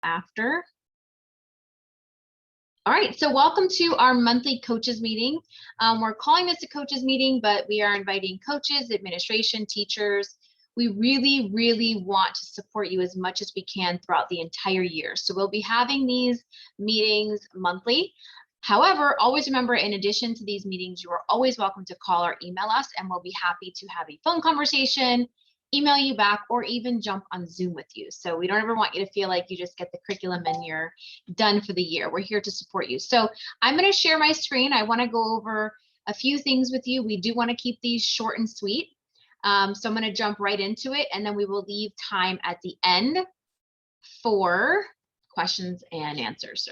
after. All right, so welcome to our monthly coaches meeting. We're calling this a coaches meeting, but we are inviting coaches, administration, teachers. We really want to support you as much as we can throughout the entire year. So we'll be having these meetings monthly. However, always remember, in addition to these meetings, you are always welcome to call or email us, and we'll be happy to have a phone conversation, email you back, or even jump on Zoom with you. So we don't ever want you to feel like you just get the curriculum and you're done for the year. We're here to support you. So I'm going to share my screen. I want to go over a few things with you. We do want to keep these short and sweet. So I'm going to jump right into it, and then we will leave time at the end for questions and answers.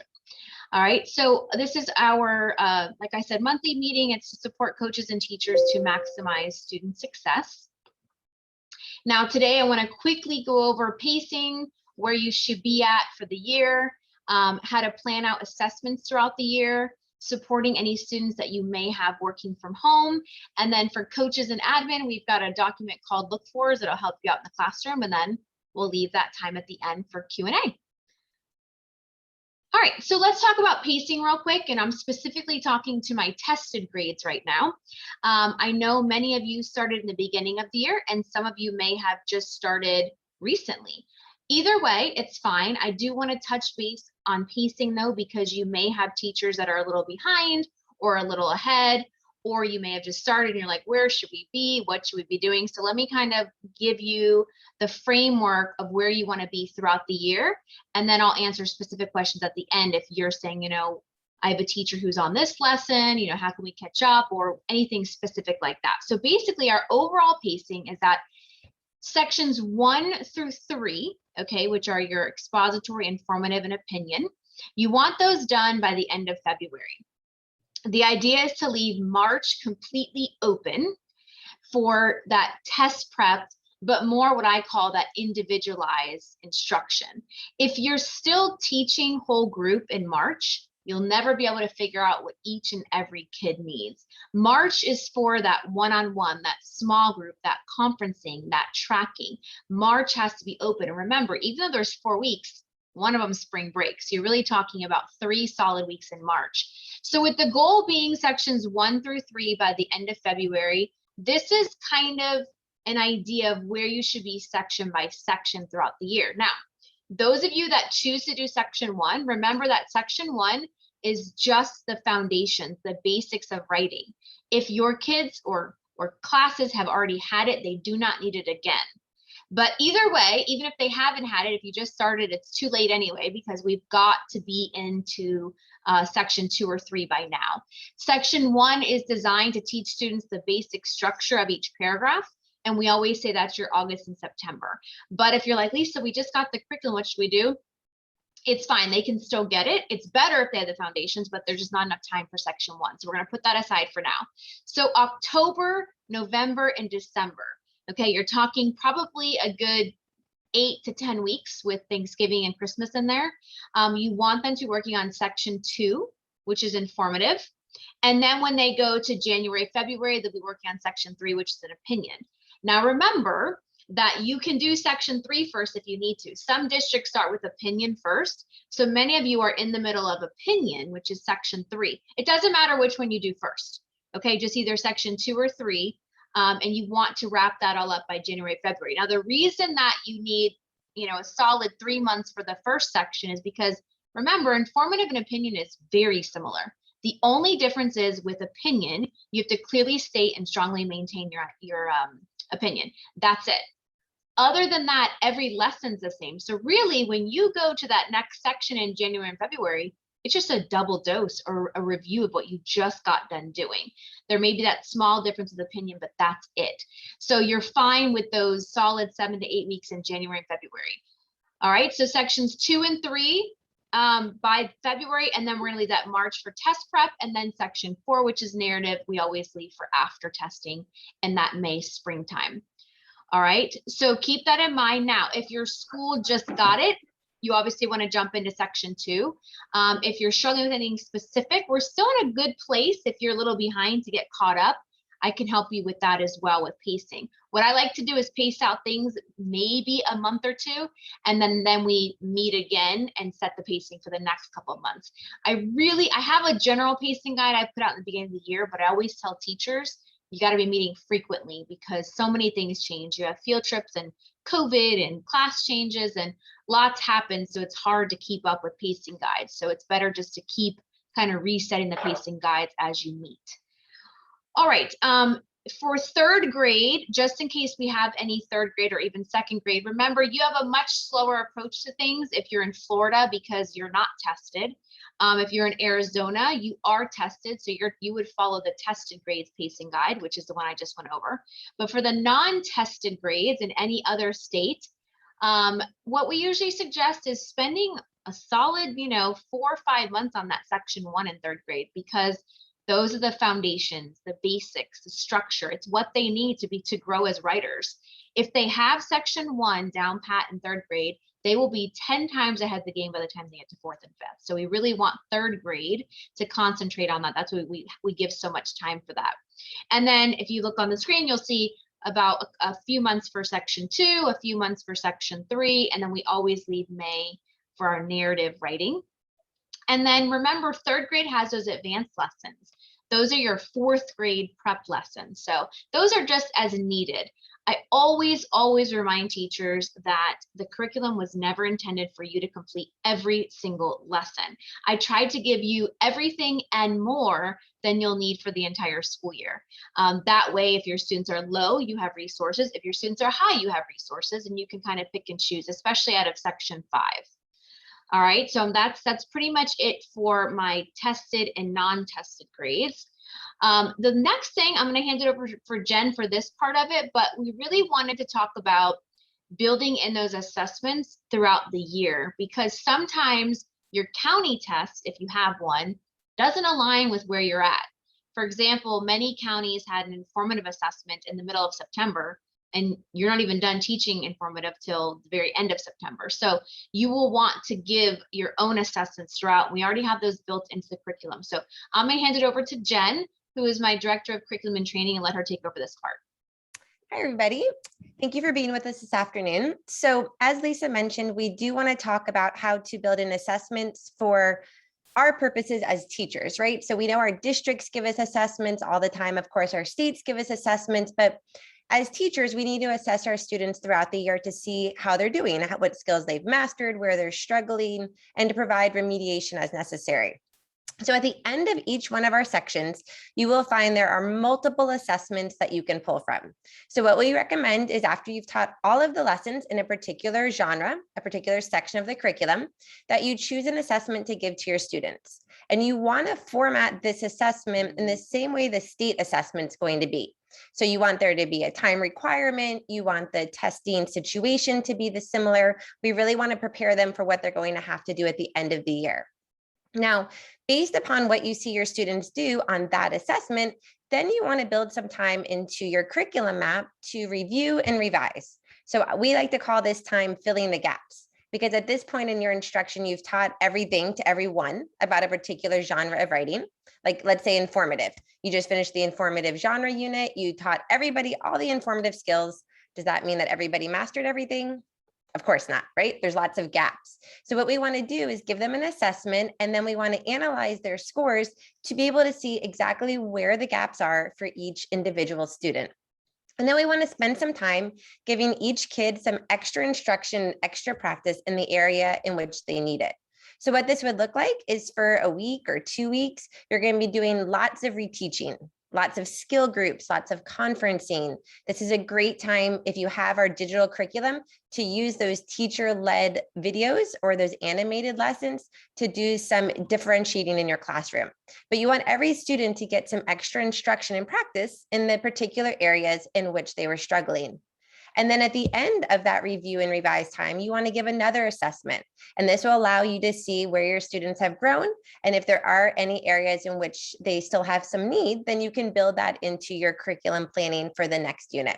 All right, so this is our, like I said, monthly meeting. It's to support coaches and teachers to maximize student success. Now, today I want to quickly go over pacing, where you should be at for the year, how to plan out assessments throughout the year, supporting any students that you may have working from home. And then for coaches and admin, we've got a document called Look Fors that'll help you out in the classroom. And then we'll leave that time at the end for Q&A. All right, so let's talk about pacing real quick, and I'm specifically talking to my tested grades right now. I know many of you started in the beginning of the year, and some of you may have just started recently. Either way, it's fine. I do want to touch base on pacing though, because you may have teachers that are a little behind or a little ahead, or you may have just started and you're like, where should we be? What should we be doing? So let me kind of give you the framework of where you want to be throughout the year. And then I'll answer specific questions at the end if you're saying, you know, I have a teacher who's on this lesson, you know, how can we catch up, or anything specific like that. So basically our overall pacing is that sections 1 through 3, okay, which are your expository, informative, and opinion, you want those done by the end of February. The idea is to leave March completely open for that test prep, but more what I call that individualized instruction. If you're still teaching whole group in March, you'll never be able to figure out what each and every kid needs. March is for that one-on-one, that small group, that conferencing, that tracking. March has to be open. And remember, even though there's 4 weeks, one of them spring break. So you're really talking about 3 solid weeks in March. So with the goal being sections 1 through 3 by the end of February, this is kind of an idea of where you should be section by section throughout the year. Now, those of you that choose to do section 1, remember that section 1 is just the foundations, the basics of writing. If your kids or classes have already had it, they do not need it again. But either way, even if they haven't had it, if you just started, it's too late anyway, because we've got to be into section 2 or 3 by now. Section 1 is designed to teach students the basic structure of each paragraph. And we always say that's your August and September. But if you're like, Lisa, we just got the curriculum, what should we do? It's fine, they can still get it. It's better if they have the foundations, but there's just not enough time for section 1. So we're gonna put that aside for now. So October, November, and December. Okay, you're talking probably a good 8 to 10 weeks with Thanksgiving and Christmas in there. You want them to be working on section 2, which is informative. And then when they go to January, February, they'll be working on section 3, which is an opinion. Now remember that you can do section 3 first if you need to. Some districts start with opinion first. So many of you are in the middle of opinion, which is section 3. It doesn't matter which one you do first. Okay, just either section 2 or 3. And you want to wrap that all up by January, February. Now, the reason that you need, you know, a solid 3 months for the first section is because, remember, informative and opinion is very similar. The only difference is with opinion, you have to clearly state and strongly maintain your opinion. That's it. Other than that, every lesson's the same. So really, when you go to that next section in January and February, it's just a double dose or a review of what you just got done doing. There may be that small difference of opinion, but that's it. So you're fine with those solid 7 to 8 weeks in January and February. All right, so sections 2 and 3 by February, and then we're gonna leave that March for test prep, and then section 4, which is narrative, we always leave for after testing and that May springtime. All right, so keep that in mind. Now, if your school just got it, you obviously want to jump into section 2. If you're struggling with anything specific, we're still in a good place if you're a little behind to get caught up. I can help you with that as well with pacing. What I like to do is pace out things maybe a month or two, and then we meet again and set the pacing for the next couple of months. I have a general pacing guide I put out in the beginning of the year, but I always tell teachers, you got to be meeting frequently because so many things change. You have field trips and COVID and class changes and lots happen. So it's hard to keep up with pacing guides. So it's better just to keep kind of resetting the pacing guides as you meet. All right, for third grade, just in case we have any third grade or even second grade, remember you have a much slower approach to things if you're in Florida because you're not tested. If you're in Arizona, you are tested, so you would follow the tested grades pacing guide, which is the one I just went over. But for the non-tested grades in any other state, what we usually suggest is spending a solid, 4 or 5 months on that section 1 in third grade, because those are the foundations, the basics, the structure. It's what they need to grow as writers. If they have section 1 down pat in third grade, they will be 10 times ahead of the game by the time they get to 4th and 5th. So we really want third grade to concentrate on that. That's why we give so much time for that. And then if you look on the screen, you'll see about a few months for section 2, a few months for section 3, and then we always leave May for our narrative writing. And then remember, third grade has those advanced lessons. Those are your 4th grade prep lessons. So those are just as needed. I always remind teachers that the curriculum was never intended for you to complete every single lesson. I tried to give you everything and more than you'll need for the entire school year. That way, if your students are low, you have resources. If your students are high, you have resources, and you can kind of pick and choose, especially out of section 5. All right, so that's pretty much it for my tested and non-tested grades. The next thing, I'm going to hand it over for Jen for this part of it, but we really wanted to talk about building in those assessments throughout the year, because sometimes your county test, if you have one, doesn't align with where you're at. For example, many counties had an informative assessment in the middle of September, and you're not even done teaching informative till the very end of September. So you will want to give your own assessments throughout. We already have those built into the curriculum. So I'm going to hand it over to Jen, who is my Director of Curriculum and Training, and let her take over this part. Hi, everybody. Thank you for being with us this afternoon. So as Lisa mentioned, we do want to talk about how to build in assessments for our purposes as teachers, right? So we know our districts give us assessments all the time. Of course, our states give us assessments, but as teachers, we need to assess our students throughout the year to see how they're doing, what skills they've mastered, where they're struggling, and to provide remediation as necessary. So at the end of each one of our sections, you will find there are multiple assessments that you can pull from. So what we recommend is after you've taught all of the lessons in a particular genre, a particular section of the curriculum, that you choose an assessment to give to your students. And you want to format this assessment in the same way the state assessment's going to be. So you want there to be a time requirement. You want the testing situation to be similar. We really want to prepare them for what they're going to have to do at the end of the year. Now, based upon what you see your students do on that assessment, then you want to build some time into your curriculum map to review and revise. So we like to call this time filling the gaps, because at this point in your instruction, you've taught everything to everyone about a particular genre of writing. Like, let's say informative. You just finished the informative genre unit. You taught everybody all the informative skills. Does that mean that everybody mastered everything? Of course not, right? There's lots of gaps. So what we want to do is give them an assessment, and then we want to analyze their scores to be able to see exactly where the gaps are for each individual student. And then we want to spend some time giving each kid some extra instruction, extra practice in the area in which they need it. So what this would look like is for a week or 2 weeks, you're going to be doing lots of reteaching, lots of skill groups, lots of conferencing. This is a great time, if you have our digital curriculum, to use those teacher-led videos or those animated lessons to do some differentiating in your classroom. But you want every student to get some extra instruction and practice in the particular areas in which they were struggling. And then at the end of that review and revise time, you want to give another assessment. And this will allow you to see where your students have grown. And if there are any areas in which they still have some need, then you can build that into your curriculum planning for the next unit.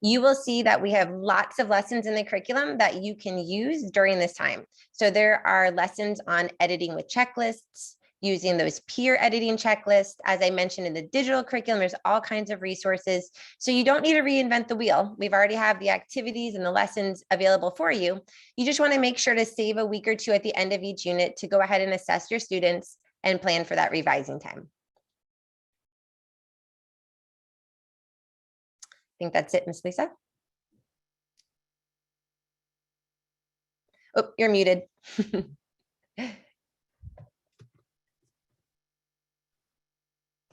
You will see that we have lots of lessons in the curriculum that you can use during this time. So there are lessons on editing with checklists, using those peer editing checklists. As I mentioned in the digital curriculum, there's all kinds of resources. So you don't need to reinvent the wheel. We've already have the activities and the lessons available for you. You just want to make sure to save a week or two at the end of each unit to go ahead and assess your students and plan for that revising time. I think that's it, Miss Lisa. Oh, you're muted.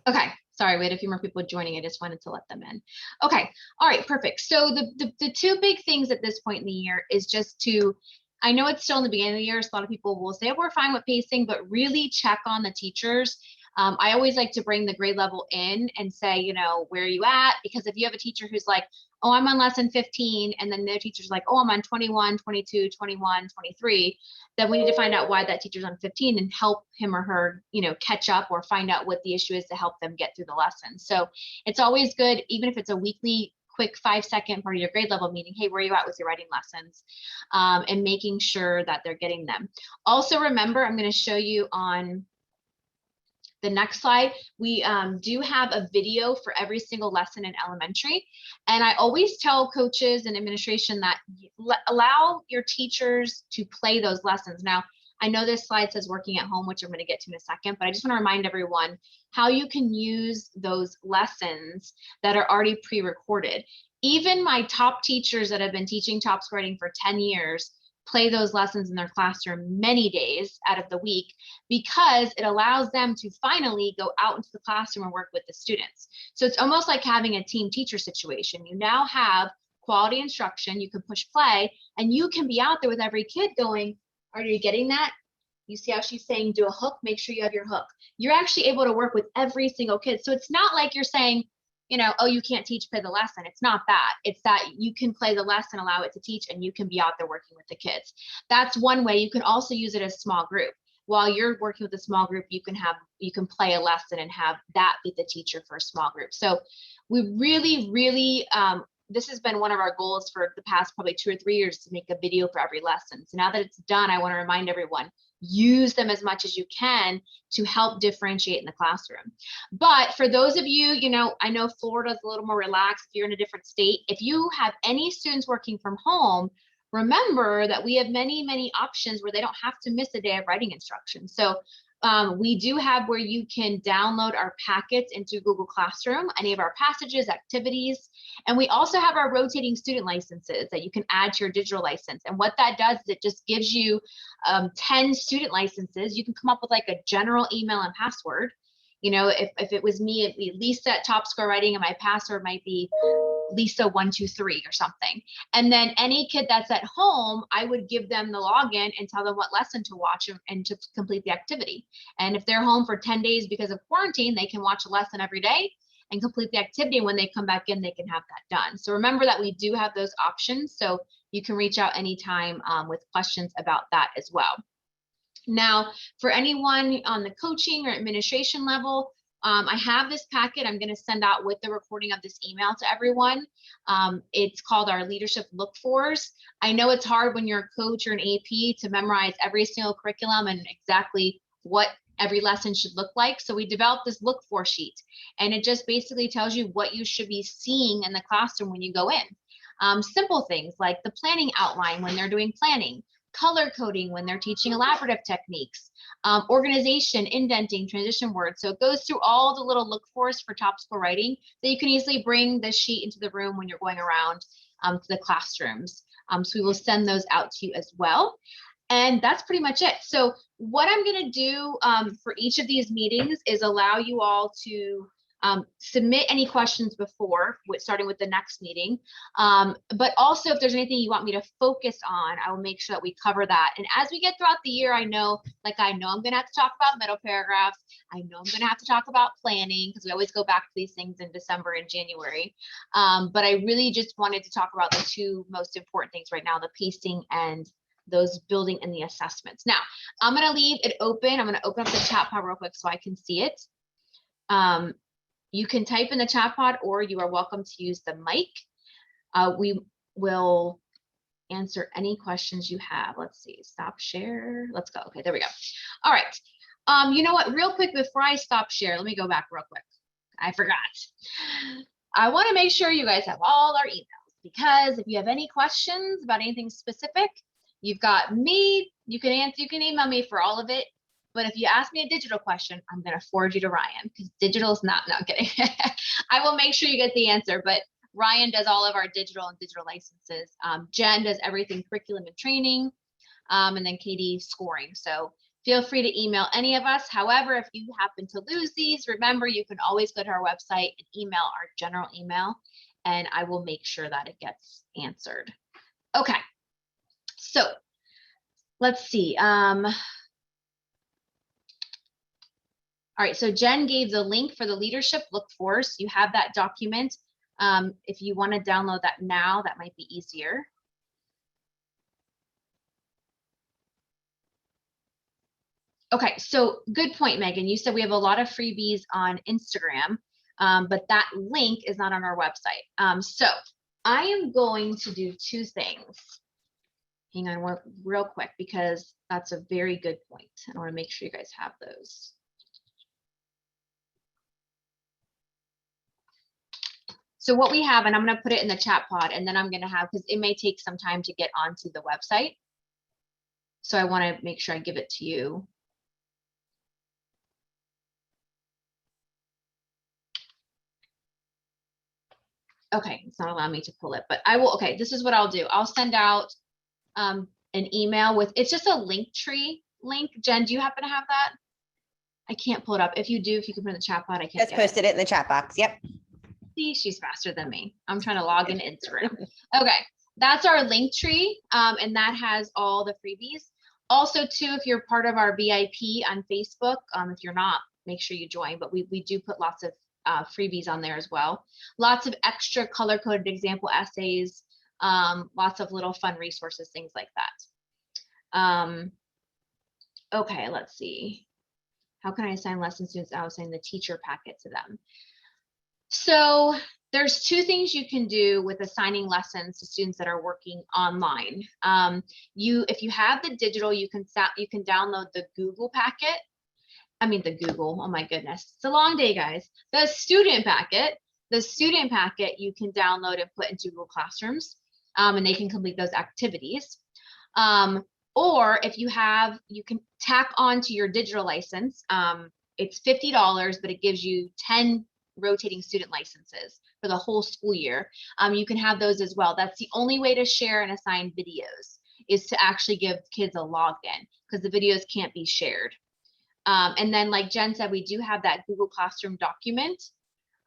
Okay, sorry, we had a few more people joining. I just wanted to let them in. Okay, all right, perfect. So the two big things at this point in the year is just to, I know it's still in the beginning of the year, so a lot of people will say, we're fine with pacing, but really check on the teachers. I always like to bring the grade level in and say, you know, where are you at? Because if you have a teacher who's like, oh, I'm on lesson 15, and then their teacher's like, oh, I'm on 21, 22, 21, 23, then we need to find out why that teacher's on 15 and help him or her, you know, catch up or find out what the issue is to help them get through the lesson. So it's always good, even if it's a weekly quick 5-second part of your grade level meeting, hey, where are you at with your writing lessons? And making sure that they're getting them. Also remember, I'm going to show you on the next slide, we do have a video for every single lesson in elementary. And I always tell coaches and administration that allow your teachers to play those lessons. Now, I know this slide says working at home, which I'm going to get to in a second, but I just want to remind everyone how you can use those lessons that are already pre-recorded. Even my top teachers that have been teaching top writing for 10 years play those lessons in their classroom many days out of the week, because it allows them to finally go out into the classroom and work with the students. So it's almost like having a team teacher situation. You now have quality instruction, you can push play, and you can be out there with every kid going, are you getting that? You see how she's saying do a hook, make sure you have your hook. You're actually able to work with every single kid. So it's not like you're saying, you know, oh, you can't teach, play the lesson. It's not that. It's that you can play the lesson, allow it to teach, and you can be out there working with the kids. That's one way. You can also use it as small group. While you're working with a small group, you can play a lesson and have that be the teacher for a small group. So we really, this has been one of our goals for the past probably 2 or 3 years, to make a video for every lesson. So now that it's done, I want to remind everyone, use them as much as you can to help differentiate in the classroom. But for those of you, you know, I know Florida's a little more relaxed. If you're in a different state, if you have any students working from home, remember that we have many options where they don't have to miss a day of writing instruction. So we do have where you can download our packets into Google Classroom, any of our passages, activities, and we also have our rotating student licenses that you can add to your digital license. And what that does is it just gives you 10 student licenses. You can come up with like a general email and password. You know, if it was me, it'd be Lisa at Top Score Writing, and my password might be Lisa123 or something. And then any kid that's at home, I would give them the login and tell them what lesson to watch and to complete the activity. And if they're home for 10 days because of quarantine, they can watch a lesson every day and complete the activity. And when they come back in, they can have that done. So remember that we do have those options. So you can reach out anytime with questions about that as well. Now, for anyone on the coaching or administration level, I have this packet I'm going to send out with the recording of this email to everyone. It's called our leadership look-fors. I know it's hard when you're a coach or an AP to memorize every single curriculum and exactly what every lesson should look like. So we developed this look-for sheet, and it just basically tells you what you should be seeing in the classroom when you go in. Simple things like the planning outline when they're doing planning, color coding when they're teaching elaborative techniques, organization, indenting, transition words. So it goes through all the little look-fors for top score writing that you can easily bring the sheet into the room when you're going around to the classrooms. So we will send those out to you as well. And that's pretty much it. So what I'm going to do for each of these meetings is allow you all to submit any questions before, starting with the next meeting. But also, if there's anything you want me to focus on, I will make sure that we cover that. And as we get throughout the year, I know I'm going to have to talk about middle paragraphs. I know I'm going to have to talk about planning, because we always go back to these things in December and January. But I really just wanted to talk about the two most important things right now, the pacing and those building and the assessments. Now, I'm going to leave it open. I'm going to open up the chat pod real quick so I can see it. You can type in the chat pod, or you are welcome to use the mic. We will answer any questions you have. Let's see, stop share. Let's go. Okay, there we go. All right. You know what, real quick, before I stop share, let me go back real quick. I forgot. I want to make sure you guys have all our emails, because if you have any questions about anything specific, you've got me. You can email me for all of it. But if you ask me a digital question, I'm going to forward you to Ryan, because digital is not kidding. I will make sure you get the answer, but Ryan does all of our digital and digital licenses. Jen does everything curriculum and training, and then Katie scoring. So feel free to email any of us. However, if you happen to lose these, remember, you can always go to our website and email our general email, and I will make sure that it gets answered. Okay, so let's see. All right, so Jen gave the link for the leadership look for, so you have that document. If you want to download that now, that might be easier. Okay, so good point, Megan. You said we have a lot of freebies on Instagram, but that link is not on our website. So I am going to do two things. Hang on real quick, because that's a very good point. I want to make sure you guys have those. So what we have, and I'm going to put it in the chat pod, and then I'm going to have, because it may take some time to get onto the website. So I want to make sure I give it to you. Okay, it's not allowing me to pull it, but I will. Okay, this is what I'll do. I'll send out an email with, it's just a link tree link. Jen, do you happen to have that? I can't pull it up. If you do, if you can put it in the chat pod, I can't. Just posted it in the chat box. Yep. See, she's faster than me. I'm trying to log into Instagram. Okay, that's our link tree, and that has all the freebies. Also, too, if you're part of our VIP on Facebook, if you're not, make sure you join. But we do put lots of freebies on there as well. Lots of extra color-coded example essays, lots of little fun resources, things like that. Okay, let's see. How can I assign lesson students? I was saying the teacher packet to them. So there's two things you can do with assigning lessons to students that are working online. If you have the digital, you can download the Google packet. I mean, oh my goodness, it's a long day, guys. The student packet you can download and put into Google Classrooms, and they can complete those activities. Or if you can tack on to your digital license. It's $50, but it gives you 10 rotating student licenses for the whole school year. You can have those as well. That's the only way to share and assign videos, is to actually give kids a login, because the videos can't be shared. And then, like Jen said, we do have that Google Classroom document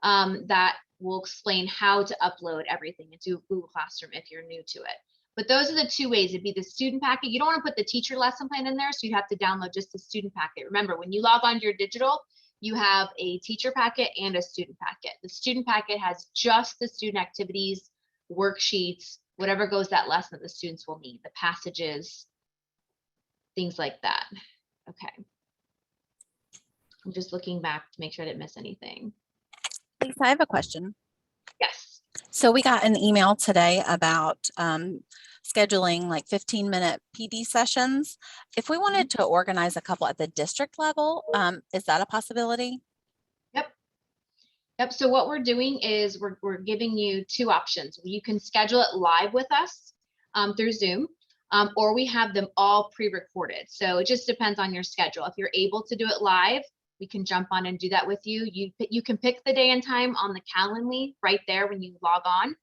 that will explain how to upload everything into Google Classroom if you're new to it. But those are the two ways. It'd be the student packet. You don't want to put the teacher lesson plan in there, so you have to download just the student packet. Remember, when you log on to your digital, you have a teacher packet and a student packet. The student packet has just the student activities, worksheets, whatever goes that lesson that the students will need, the passages, things like that. Okay. I'm just looking back to make sure I didn't miss anything. Lisa, I have a question. Yes. So we got an email today about scheduling like 15-minute PD sessions. If we wanted to organize a couple at the district level, is that a possibility? Yep. So what we're doing is we're giving you two options. You can schedule it live with us through Zoom, or we have them all pre-recorded. So it just depends on your schedule. If you're able to do it live, we can jump on and do that with you. You can pick the day and time on the Calendly right there when you log on.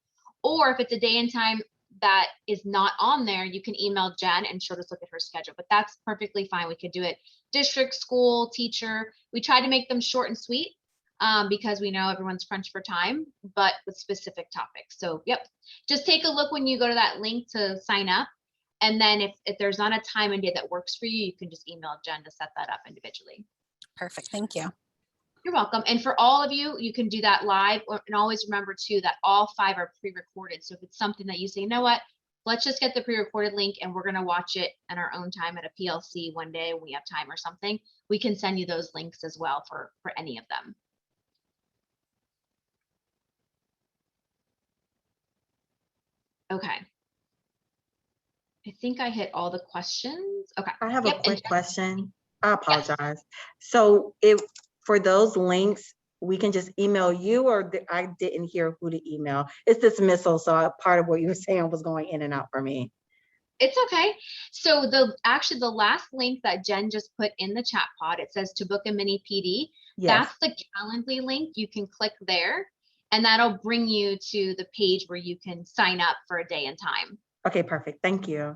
Or if it's a day and time that is not on there, you can email Jen and she'll just look at her schedule. But that's perfectly fine. We could do it district, school, teacher. We try to make them short and sweet because we know everyone's crunched for time, but with specific topics. So yep, just take a look when you go to that link to sign up. And then if there's not a time and day that works for you, you can just email Jen to set that up individually. Perfect. Thank you. You're welcome. And for all of you, you can do that live. And always remember too that all 5 are pre-recorded. So if it's something that you say, you know what, let's just get the pre-recorded link and we're going to watch it in our own time at a PLC one day when we have time or something, we can send you those links as well for any of them. Okay. I think I hit all the questions. Okay. I have a quick question. I apologize. So if for those links, we can just email you, or I didn't hear who to email. It's dismissal, so part of what you were saying was going in and out for me. It's okay. So the last link that Jen just put in the chat pod, it says to book a mini PD. Yes. That's the Calendly link. You can click there and that'll bring you to the page where you can sign up for a day and time. Okay, perfect. Thank you.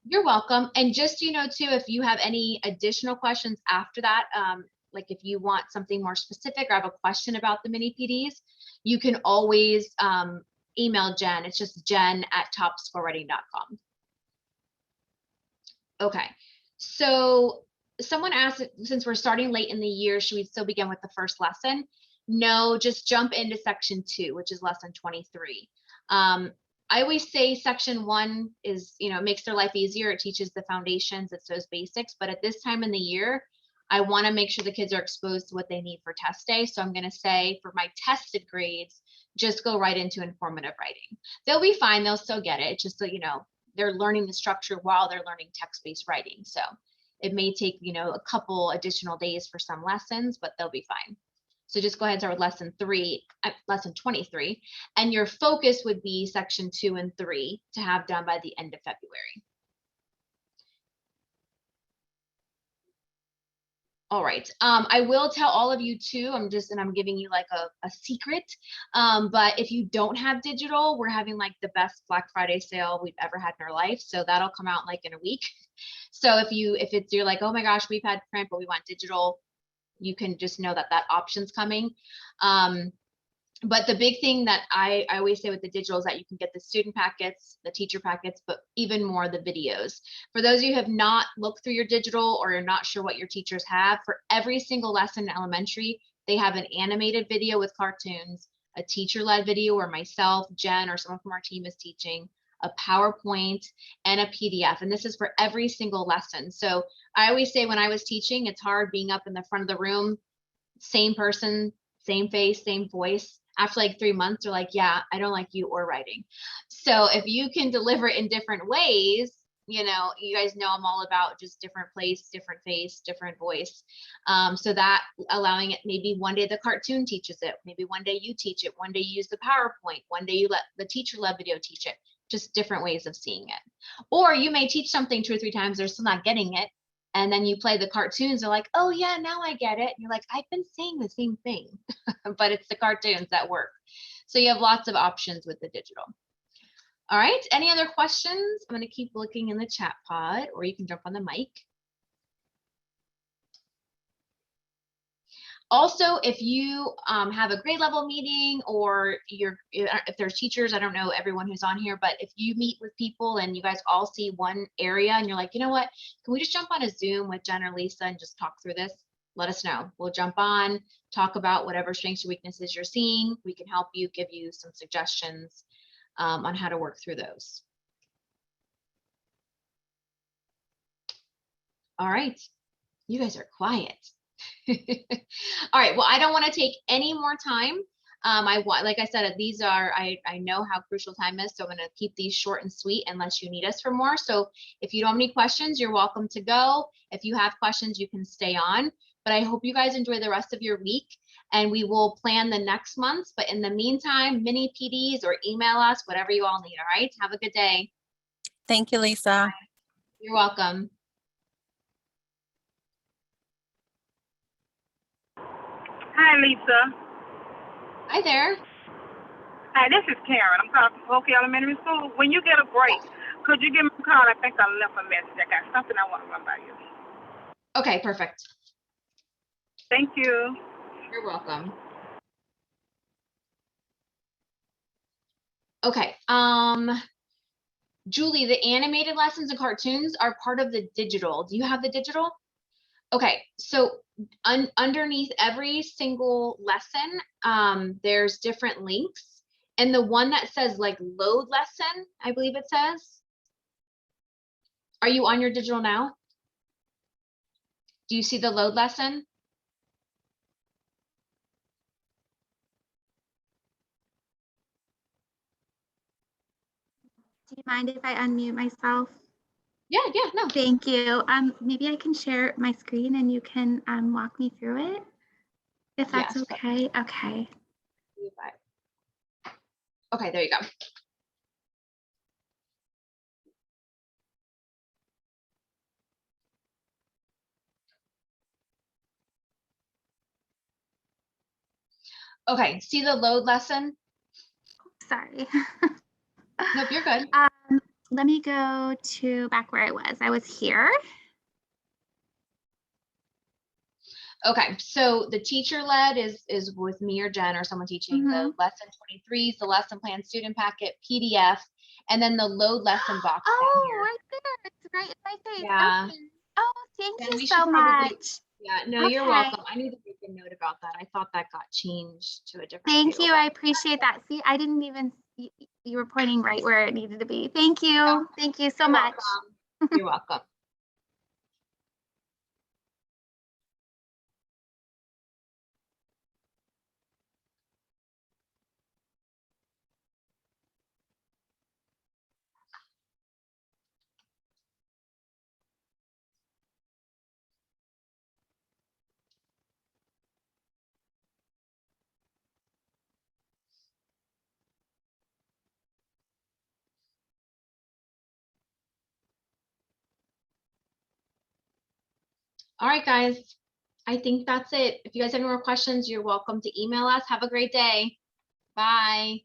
You're welcome. And just, too, if you have any additional questions after that, like if you want something more specific or have a question about the mini PDs, you can always email Jen. It's just jen@topscorewriting.com. Okay, so someone asked, since we're starting late in the year, should we still begin with the first lesson? No, just jump into section 2, which is lesson 23. I always say section 1 is, makes their life easier. It teaches the foundations, it's those basics. But at this time in the year, I want to make sure the kids are exposed to what they need for test day. So I'm going to say for my tested grades, just go right into informative writing. They'll be fine. They'll still get it. It's just so, they're learning the structure while they're learning text-based writing. So it may take, a couple additional days for some lessons, but they'll be fine. So just go ahead and start with lesson 23, and your focus would be section 2 and 3 to have done by the end of February. All right. I will tell all of you too, I'm giving you like a secret, but if you don't have digital, we're having like the best Black Friday sale we've ever had in our life. So that'll come out like in a week. So if you're like, oh my gosh, we've had print, but we want digital, you can just know that option's coming. But the big thing that I always say with the digital is that you can get the student packets, the teacher packets, but even more the videos. For those of you who have not looked through your digital or you're not sure what your teachers have, for every single lesson in elementary, they have an animated video with cartoons, a teacher-led video where myself, Jen, or someone from our team is teaching, a PowerPoint, and a PDF. And this is for every single lesson. So I always say when I was teaching, it's hard being up in the front of the room, same person, same face, same voice. After like 3 months, they're like, yeah, I don't like you or writing. So if you can deliver it in different ways, you guys know I'm all about just different place, different face, different voice. So that allowing it, maybe one day the cartoon teaches it, maybe one day you teach it, one day you use the PowerPoint, one day you let the teacher-led video teach it, just different ways of seeing it. Or you may teach something 2 or 3 times, they're still not getting it. And then you play the cartoons, they're like, oh yeah, now I get it. And you're like, I've been saying the same thing, but it's the cartoons that work. So you have lots of options with the digital. All right, any other questions? I'm gonna keep looking in the chat pod, or you can jump on the mic. Also, if you have a grade level meeting, or if there's teachers, I don't know everyone who's on here, but if you meet with people and you guys all see one area and you're like, you know what, can we just jump on a Zoom with Jen or Lisa and just talk through this? Let us know. We'll jump on, talk about whatever strengths or weaknesses you're seeing. We can help you, give you some suggestions on how to work through those. All right, you guys are quiet. All right, well, I don't want to take any more time. Like I said, these are, I know how crucial time is, so I'm going to keep these short and sweet unless you need us for more. So if you don't have any questions, you're welcome to go. If you have questions, you can stay on. But I hope you guys enjoy the rest of your week, and we will plan the next month. But in the meantime, mini PDs or email us, whatever you all need. All right, have a good day. Thank you, Lisa. Bye. You're welcome. Hi, Lisa. Hi there. Hi, this is Karen. I'm calling from Oak Elementary School. When you get a break, could you give me a call? I think I left a message. I got something I want to run by you. Okay, perfect. Thank you. You're welcome. Okay, Julie, the animated lessons and cartoons are part of the digital. Do you have the digital? Okay, so underneath every single lesson, there's different links. And the one that says like load lesson, I believe it says. Are you on your digital now? Do you see the load lesson? Do you mind if I unmute myself? Yeah, no. Thank you. Maybe I can share my screen and you can walk me through it, if that's Yes. okay. Okay. Okay, there you go. Okay, see the load lesson? Sorry. Nope, you're good. Let me go to back where I was. I was here. Okay, so the teacher led is with me or Jen or someone teaching. The lesson 23 is the lesson plan student packet PDF, and then the load lesson box down Oh, here. right there. It's right in my face. Yeah. Okay. Oh, thank And you we so should probably, much. yeah, no, you're Okay. welcome. I need to make a note about that. I thought that got changed to a different Thank table, you. but- I appreciate that. See, I didn't even see, you were pointing right where it needed to be. Thank you. Yeah. Thank you so You're much. welcome. You're welcome. All right, guys. I think that's it. If you guys have any more questions, you're welcome to email us. Have a great day. Bye.